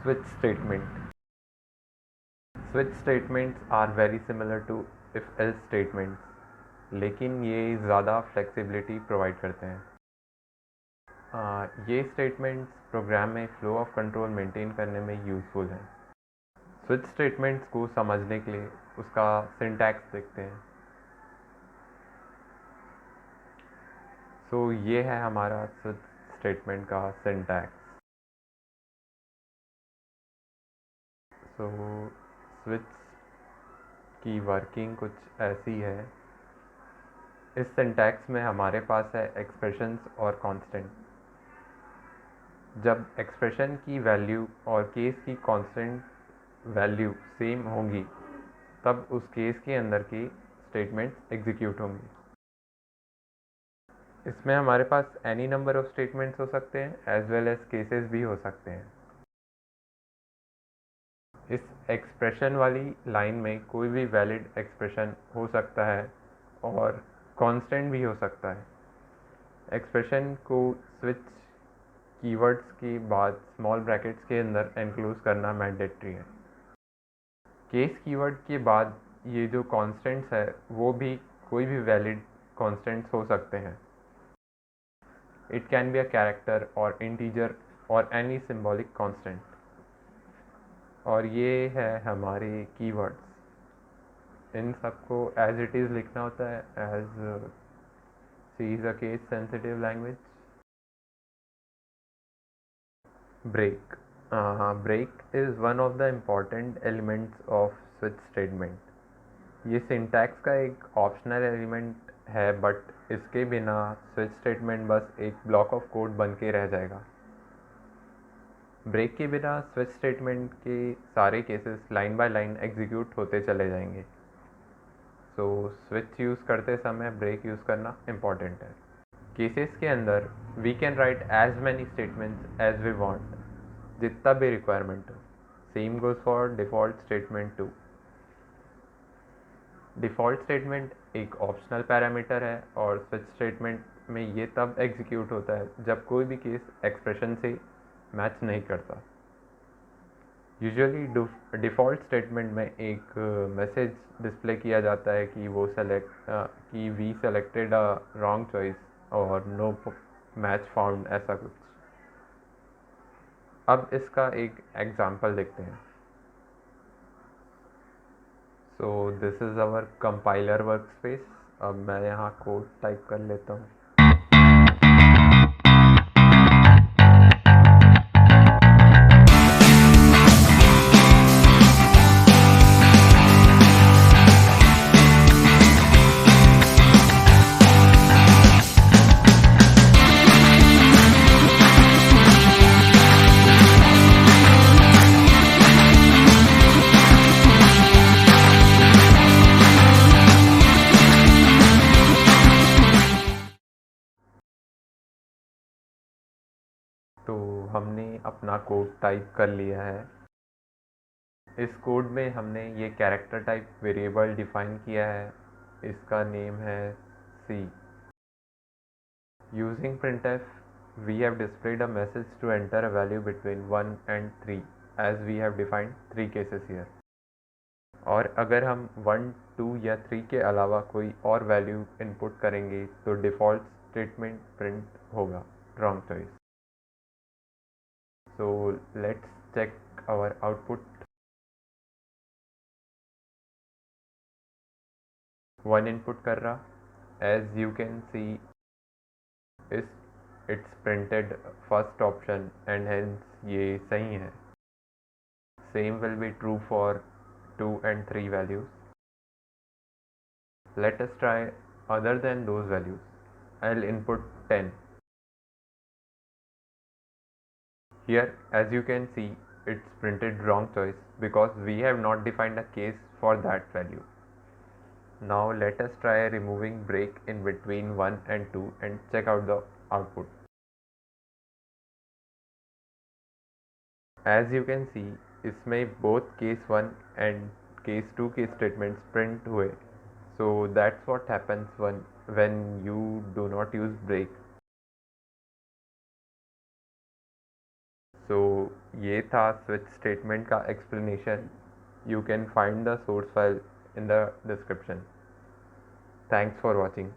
Switch statement. Switch statements are very similar to if-else statements, लेकिन ये ज़्यादा flexibility provide करते हैं। ये स्टेटमेंट्स प्रोग्राम में फ्लो ऑफ कंट्रोल मेंटेन करने में यूज़फुल हैं। स्विच स्टेटमेंट्स को समझने के लिए उसका सिंटैक्स देखते हैं। सो ये है हमारा स्विच स्टेटमेंट का सिंटैक्स। सो स्विच की वर्किंग कुछ ऐसी है। इस सिंटैक्स में हमारे पास है एक्सप्रेशंस और कांस्टेंट। जब एक्सप्रेशन की वैल्यू और केस की कांस्टेंट वैल्यू सेम होंगी तब उस केस के अंदर की स्टेटमेंट्स एग्जीक्यूट होंगी। इसमें हमारे पास एनी नंबर ऑफ स्टेटमेंट्स हो सकते हैं एज वेल एज केसेस भी हो सकते हैं। इस एक्सप्रेशन वाली लाइन में कोई भी वैलिड एक्सप्रेशन हो सकता है और कांस्टेंट भी हो सकता है। एक्सप्रेशन को स्विच कीवर्ड्स के बाद स्मॉल ब्रैकेट्स के अंदर एनक्लोज करना मैंडेटरी है। केस कीवर्ड के बाद ये जो कांस्टेंट्स है वो भी कोई भी वैलिड कांस्टेंट्स हो सकते हैं। It can be a character और इंटीजर और एनी सिंबॉलिक कांस्टेंट। और ये है हमारे कीवर्ड्स। इन सबको एज इट इज़ लिखना होता है as C is a case sensitive language. Break break is one of the important elements of switch statement। ये सिंटैक्स का एक ऑप्शनल एलिमेंट है बट इसके बिना स्विच स्टेटमेंट बस एक ब्लॉक ऑफ कोड बन के रह जाएगा। ब्रेक के बिना स्विच स्टेटमेंट के सारे cases line by line execute होते चले जाएंगे। सो स्विच यूज़ करते समय ब्रेक यूज़ करना इम्पॉर्टेंट है। केसेस के अंदर we can write as many statements as we want, जितना भी रिक्वायरमेंट हो। Same goes for default statement too. Default statement एक ऑप्शनल पैरामीटर है और स्विच स्टेटमेंट में ये तब एग्जीक्यूट होता है जब कोई भी केस एक्सप्रेशन से मैच नहीं करता। यूजुअली डिफ़ॉल्ट स्टेटमेंट में एक मैसेज डिस्प्ले किया जाता है कि कि we selected a wrong choice और नो मैच फाउंड, ऐसा कुछ। अब इसका एक एग्जांपल देखते हैं। So this is our compiler workspace. अब मैं यहाँ कोड टाइप कर लेता हूँ। तो हमने अपना कोड टाइप कर लिया है। इस कोड में हमने ये कैरेक्टर टाइप वेरिएबल डिफाइन किया है। इसका नेम है C। Using printf we have displayed a message to enter a value between 1 and 3 as we have defined 3 cases here। और अगर हम 1, 2 या 3 के अलावा कोई और वैल्यू इनपुट करेंगे तो डिफ़ॉल्ट स्टेटमेंट प्रिंट होगा wrong choice. So let's check our output. 1 input कर रहा। As you can see it's printed first option and hence ये सही है। Same will be true for 2 and 3 values। Let us try other than those values। I'll input 10। Here as you can see it's printed wrong choice because we have not defined a case for that value। Now let us try removing break in between 1 and 2 and check out the output। As you can see इसमें both case 1 and case 2 के statements print हुए। So that's what happens when you do not use break। सो ये था switch statement का explanation. You can find the source file in the description. Thanks for watching.